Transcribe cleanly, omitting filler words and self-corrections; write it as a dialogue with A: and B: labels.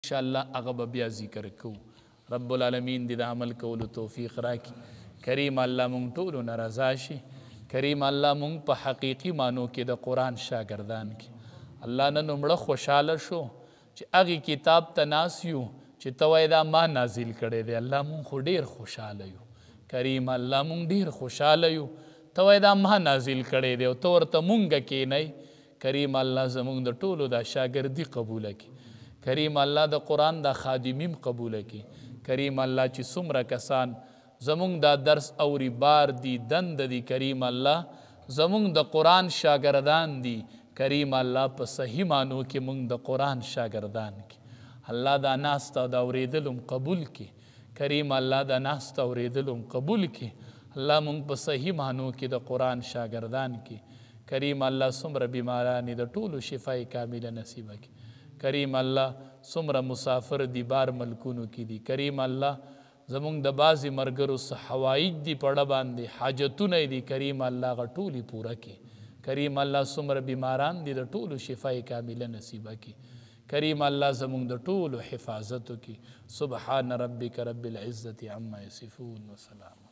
A: انشاءاللہ هغه بیا ذکر کو. رب العالمین دې د عمل کولو توفیق راکړي. کریم الله مونږ ټولو نه رضا شي. کریم الله مونږ په حقیقي معنو کې د قرآن شاګردان کړي. الله نن مړه خوشحاله شو چې هغې کتاب ته ناست یو چې ته وایې دا ما نازل کړی دی. الله مونږ خو ډېر خوشحاله یو. کریم الله مونږ ډېر خوشحاله یو. ته وایې دا ما نازل کړی دی او ته ورته مونږ کښېنئ. کریم الله زمونږ د ټولو دا شاګردي قبوله کړي. کریم الله د قرآن دا خادمیم قبوله کړي. کریم الله چې څومره کسان زمونږ دا درس اوري بار دي دند دي. کریم الله زمونږ د قرآن شاګردان دي. کریم الله په صحیح معنو کې مونږ د قرآن شاګردان کړي. الله دا ناست او دا اورېدلم قبول کړي. کریم الله دا ناست او اورېدلم قبول کړي. الله مونږ په صحیح معنو کې د قرآن شاګردان کړي. کریم الله څومره بیماران د ټولو شفای کامله نصیبه کړي. کریم الله څومره مسافر دي بار ملکونو کې دي. کریم الله زمونږ د بعضې ملګرو څه حوایج دي په اړه باندې حاجتونه دي. کریم الله هغه ټولې پوره کړي. کریم الله څومره بیماران دي د ټولو شفای کامله نصیبه کړي. کریم الله زمونږ د ټولو حفاظت وکړي. سبحان ربک رب العزة عما یصفون وسلام.